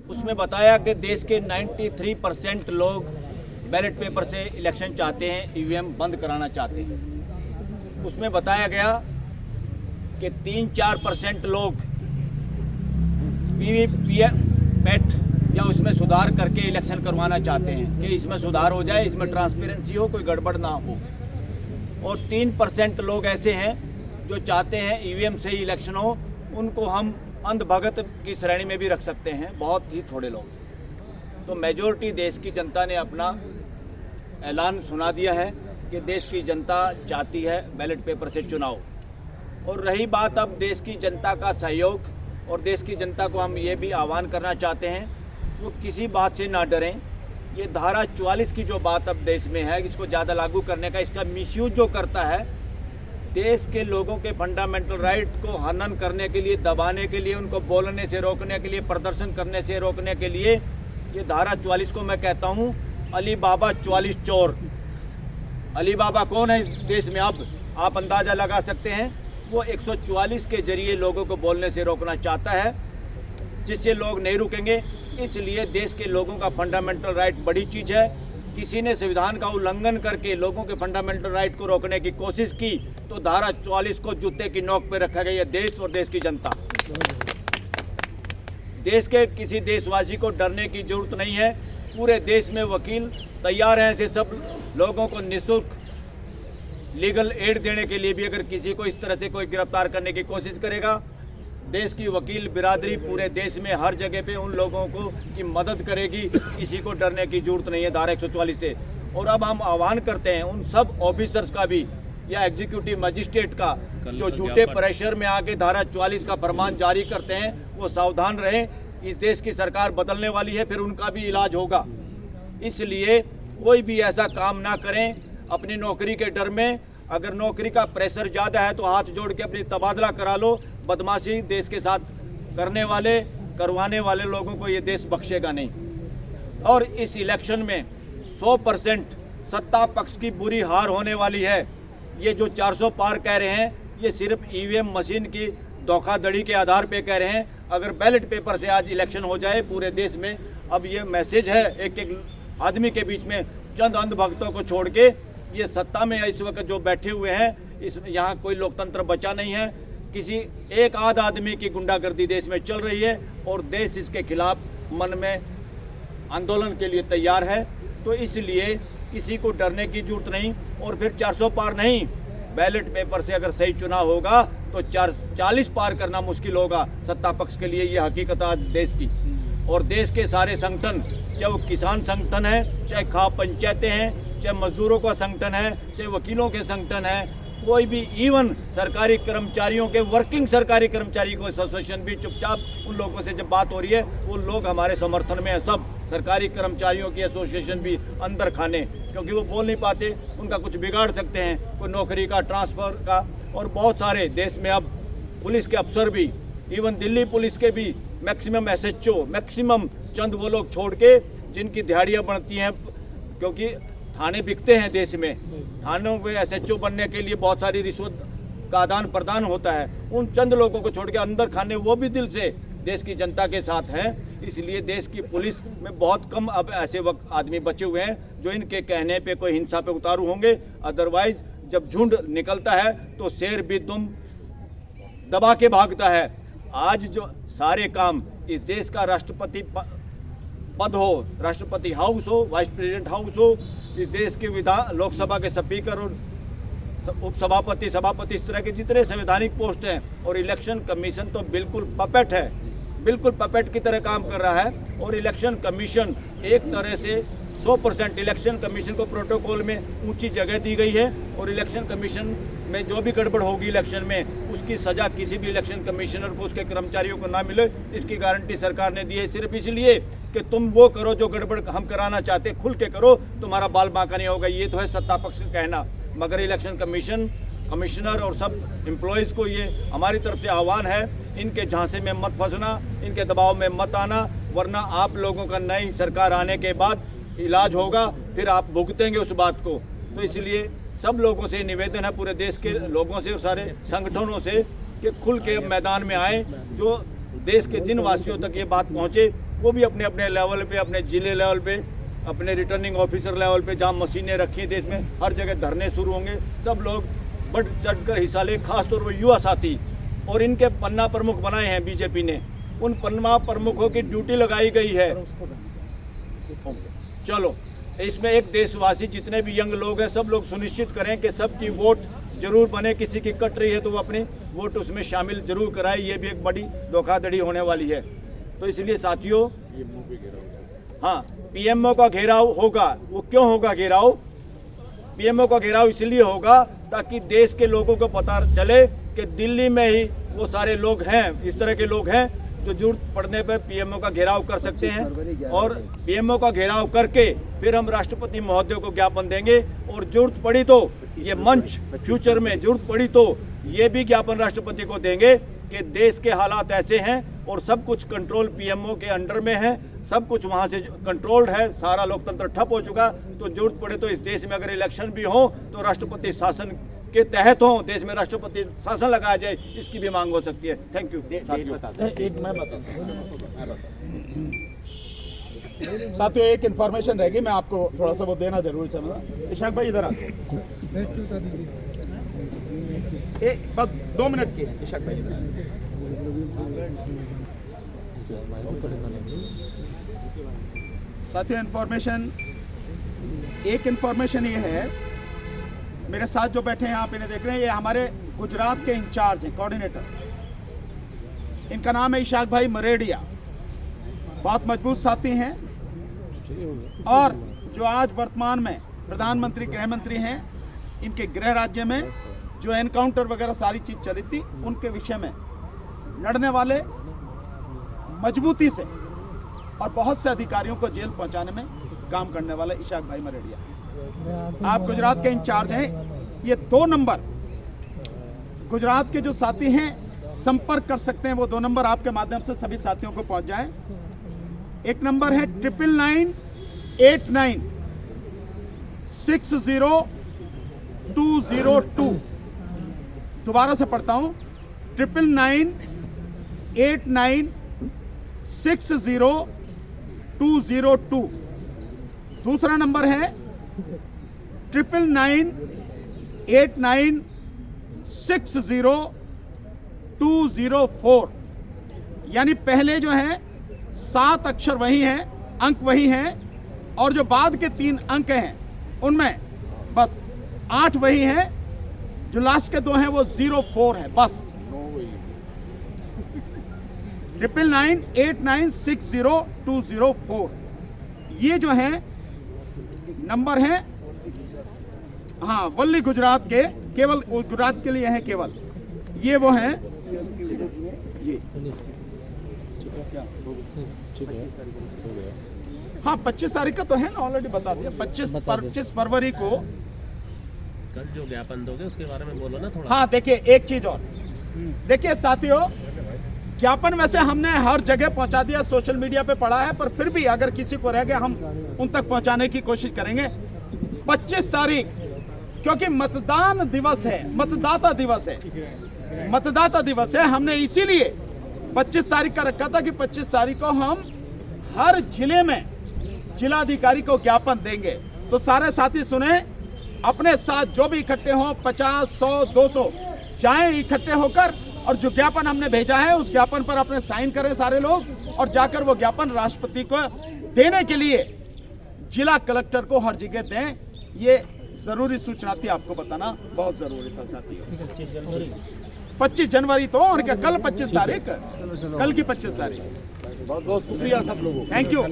उसमें बताया कि देश के 93% लोग बैलेट पेपर से इलेक्शन चाहते हैं, ईवीएम बंद कराना चाहते हैं। उसमें बताया गया कि 3-4% लोग वीवीपैट या उसमें सुधार करके इलेक्शन करवाना चाहते हैं कि इसमें सुधार हो जाए, इसमें ट्रांसपेरेंसी हो, कोई गड़बड़ ना हो। और 3% लोग ऐसे हैं जो चाहते हैं ईवीएम से ही इलेक्शन हो। उनको हम अंधभगत की श्रेणी में भी रख सकते हैं, बहुत ही थोड़े लोग। तो मेजॉरिटी देश की जनता ने अपना ऐलान सुना दिया है कि देश की जनता चाहती है बैलेट पेपर से चुनाव। और रही बात अब देश की जनता का सहयोग, और देश की जनता को हम ये भी आह्वान करना चाहते हैं वो किसी बात से ना डरें। ये धारा 44 की जो बात अब देश में है, इसको ज़्यादा लागू करने का, इसका मिसयूज जो करता है, देश के लोगों के फंडामेंटल राइट को हनन करने के लिए, दबाने के लिए, उनको बोलने से रोकने के लिए, प्रदर्शन करने से रोकने के लिए, ये धारा 44 को मैं कहता हूँ अली बाबा 44 चोर। अली बाबा कौन है इस देश में? अब आप अंदाज़ा लगा सकते हैं। वो 144 के जरिए लोगों को बोलने से रोकना चाहता है, जिससे लोग नहीं रुकेंगे। इसलिए देश के लोगों का फंडामेंटल राइट बड़ी चीज़ है। किसी ने संविधान का उल्लंघन करके लोगों के फंडामेंटल राइट को रोकने की कोशिश की तो धारा 44 को जूते की नोक पर रखा गया। देश और देश की जनता, देश के किसी देशवासी को डरने की जरूरत नहीं है। पूरे देश में वकील तैयार हैं ऐसे सब लोगों को निःशुल्क लीगल एड देने के लिए भी। अगर किसी को इस तरह से कोई गिरफ्तार करने की कोशिश करेगा, देश की वकील बिरादरी पूरे देश में हर जगह पे उन लोगों को की मदद करेगी। किसी को डरने की जरूरत नहीं है धारा 144 से। और अब हम आह्वान करते हैं उन सब ऑफिसर्स का भी या एग्जीक्यूटिव मजिस्ट्रेट का जो झूठे प्रेशर में आके धारा 44 का फरमान जारी करते हैं, वो सावधान रहें। इस देश की सरकार बदलने वाली है, फिर उनका भी इलाज होगा। इसलिए कोई भी ऐसा काम ना करें अपनी नौकरी के डर में। अगर नौकरी का प्रेशर ज़्यादा है तो हाथ जोड़ के अपनी तबादला करा लो। बदमाशी देश के साथ करवाने वाले लोगों को ये देश बख्शेगा नहीं। और इस इलेक्शन में 100% सत्ता पक्ष की बुरी हार होने वाली है। ये जो 400 पार कह रहे हैं, ये सिर्फ ईवीएम मशीन की धोखाधड़ी के आधार पे कह रहे हैं। अगर बैलेट पेपर से आज इलेक्शन हो जाए पूरे देश में, अब ये मैसेज है एक एक आदमी के बीच में, चंद अंधभक्तों को छोड़ के ये सत्ता में इस वक्त जो बैठे हुए हैं, इस यहाँ कोई लोकतंत्र बचा नहीं है। किसी एक आध आदमी की गुंडागर्दी देश में चल रही है और देश इसके खिलाफ मन में आंदोलन के लिए तैयार है। तो इसलिए किसी को डरने की जरूरत नहीं। और फिर 400 पार नहीं, बैलेट पेपर से अगर सही चुनाव होगा तो 40 पार करना मुश्किल होगा सत्ता पक्ष के लिए। ये हकीकत आज देश की। और देश के सारे संगठन, चाहे वो किसान संगठन है, चाहे खाप पंचायतें हैं, चाहे मजदूरों का संगठन है, चाहे वकीलों के संगठन है, कोई भी, इवन सरकारी कर्मचारियों के, वर्किंग सरकारी कर्मचारी को एसोसिएशन भी चुपचाप, उन लोगों से जब बात हो रही है वो लोग हमारे समर्थन में हैं। सब सरकारी कर्मचारियों की एसोसिएशन भी अंदर खाने, क्योंकि वो बोल नहीं पाते, उनका कुछ बिगाड़ सकते हैं, कोई नौकरी का, ट्रांसफ़र का। और बहुत सारे देश में अब पुलिस के अफसर भी, इवन दिल्ली पुलिस के भी मैक्सिमम SHO, मैक्सिमम चंद वो लोग छोड़ के जिनकी दिहाड़ियाँ बनती हैं, क्योंकि थाने बिकते हैं देश में। थानों पे SHO बनने के लिए बहुत सारी रिश्वत का आदान प्रदान होता है। उन चंद लोगों को छोड़ के अंदर खाने, वो भी दिल से देश की जनता के साथ हैं। इसलिए देश की पुलिस में बहुत कम अब ऐसे आदमी बचे हुए हैं जो इनके कहने पे कोई हिंसा पे उतारू होंगे। अदरवाइज जब झुंड निकलता है तो शेर भी तुम दबा के भागता है। आज जो सारे काम इस देश का राष्ट्रपति पद हो, राष्ट्रपति हाउस हो, वाइस प्रेसिडेंट हाउस हो, इस देश के लोकसभा के स्पीकर और उपसभापति, सभापति, इस तरह के जितने संवैधानिक पोस्ट हैं, और इलेक्शन कमीशन तो बिल्कुल पपेट है, बिल्कुल पपेट की तरह काम कर रहा है। और इलेक्शन कमीशन एक तरह से 100% इलेक्शन कमीशन को प्रोटोकॉल में ऊंची जगह दी गई है। और इलेक्शन कमीशन में जो भी गड़बड़ होगी इलेक्शन में, उसकी सज़ा किसी भी इलेक्शन कमिश्नर को, उसके कर्मचारियों को ना मिले, इसकी गारंटी सरकार ने दी है। सिर्फ इसलिए कि तुम वो करो जो गड़बड़ हम कराना चाहते, खुल के करो, तुम्हारा बाल बांका नहीं होगा। ये तो है सत्ता पक्ष का कहना। मगर इलेक्शन कमिश्नर और सब एम्प्लॉयज़ को ये हमारी तरफ से आह्वान है, इनके झांसे में मत फंसना, इनके दबाव में मत आना, वरना आप लोगों का नई सरकार आने के बाद इलाज होगा, फिर आप भुगतेंगे उस बात को। तो इसलिए सब लोगों से निवेदन है, पूरे देश के लोगों से और सारे संगठनों से, कि खुल के मैदान में आए, जो देश के जिन वासियों तक ये बात पहुँचे वो भी अपने अपने लेवल पे, अपने जिले लेवल पे, अपने रिटर्निंग ऑफिसर लेवल पे, जहाँ मशीनें रखी हैं देश में, हर जगह धरने शुरू होंगे। सब लोग बढ़ चढ़कर हिस्सा ले, खासतौर पर युवा साथी। और इनके पन्ना प्रमुख बनाए हैं बीजेपी ने, उन पन्ना प्रमुखों की ड्यूटी लगाई गई है। चलो, इसमें एक देशवासी, जितने भी यंग लोग हैं, सब लोग सुनिश्चित करें कि सबकी वोट जरूर बने। किसी की कट रही है तो वो अपनी वोट उसमें शामिल जरूर कराए। ये भी एक बड़ी धोखाधड़ी होने वाली है। तो इसलिए साथियों, हाँ, पीएमओ का घेराव होगा। वो क्यों होगा घेराव? पीएमओ का घेराव इसलिए होगा ताकि देश के लोगों को पता चले कि दिल्ली में ही वो सारे लोग हैं, इस तरह के लोग हैं जो जरूरत पड़ने पर पीएमओ का घेराव कर सकते हैं। और पीएमओ का घेराव करके फिर हम राष्ट्रपति महोदय को ज्ञापन देंगे। और जरूरत पड़ी तो ये मंच, फ्यूचर में जरूरत पड़ी तो ये भी ज्ञापन राष्ट्रपति को देंगे कि देश के हालात ऐसे हैं और सब कुछ कंट्रोल पीएमओ के अंडर में है, सब कुछ वहाँ से कंट्रोल्ड है, सारा लोकतंत्र ठप हो चुका। तो जरूरत पड़े तो इस देश में अगर इलेक्शन भी हो तो राष्ट्रपति शासन के तहत हो, देश में राष्ट्रपति शासन लगाया जाए, इसकी भी मांग हो सकती है। Thank you. साथियों, एक इन्फॉर्मेशन रहेगी, मैं आपको थोड़ा सा वो देना जरूरी समझा। इशाक भाई इधर आते, बस 2 मिनट की है। इशाक भाई इधर आते। साथियों, एक इन्फॉर्मेशन ये है, मेरे साथ जो बैठे हैं आप इन्हें देख रहे हैं, ये हमारे गुजरात के इंचार्ज हैं, कोऑर्डिनेटर। इनका नाम है इशाक भाई मरेडिया। बहुत मजबूत साथी हैं और जो आज वर्तमान में प्रधानमंत्री, गृह मंत्री हैं। इनके गृह राज्य में जो एनकाउंटर वगैरह सारी चीज चली थी, उनके विषय में लड़ने वाले, मजबूती से और बहुत से अधिकारियों को जेल पहुंचाने में काम करने वाले इशाक भाई मरेडिया। आप गुजरात के इंचार्ज हैं। ये 2 नंबर गुजरात के जो साथी हैं संपर्क कर सकते हैं। वो 2 नंबर आपके माध्यम से सभी साथियों को पहुंच जाए। एक नंबर है 9998960202। दोबारा से पढ़ता हूं, 9998960202। दूसरा नंबर है 9998960204। यानी पहले जो है 7 अक्षर वही हैं, अंक वही हैं, और जो बाद के 3 अंक हैं उनमें बस 8 वही हैं, जो लास्ट के 2 हैं वो 04 है बस। 9998960204 ये जो है नंबर है। हाँ, वल्ली गुजरात के, केवल गुजरात के लिए है केवल। ये वो है ये। हाँ, 25 तारीख का तो है ना, ऑलरेडी बता दिया। 25 फरवरी को कल जो ज्ञापन दोगे उसके बारे में बोलो ना थोड़ा। हाँ, देखिए एक चीज और, देखिए साथियों, ज्ञापन वैसे हमने हर जगह पहुंचा दिया, सोशल मीडिया पे पड़ा है, पर फिर भी अगर किसी को रह गया हम उन तक पहुंचाने की कोशिश करेंगे। 25 तारीख, क्योंकि मतदान दिवस है, मतदाता दिवस है, मतदाता दिवस है। हमने इसीलिए 25 तारीख का रखा था कि 25 तारीख को हम हर जिले में जिलाधिकारी को ज्ञापन देंगे। तो सारे साथी सुने, अपने साथ जो भी इकट्ठे हों, 50, 100, 200 जाएं इकट्ठे होकर, और जो ज्ञापन हमने भेजा है उस ज्ञापन पर अपने साइन करें सारे लोग, और जाकर वो ज्ञापन राष्ट्रपति को देने के लिए जिला कलेक्टर को हर जगह दें। ये जरूरी सूचना थी, आपको बताना बहुत जरूरी था साथियों। 25 जनवरी तो, और क्या कल 25 तारीख, कल की 25 तारीख। बहुत बहुत शुक्रिया सब लोगों, थैंक यू।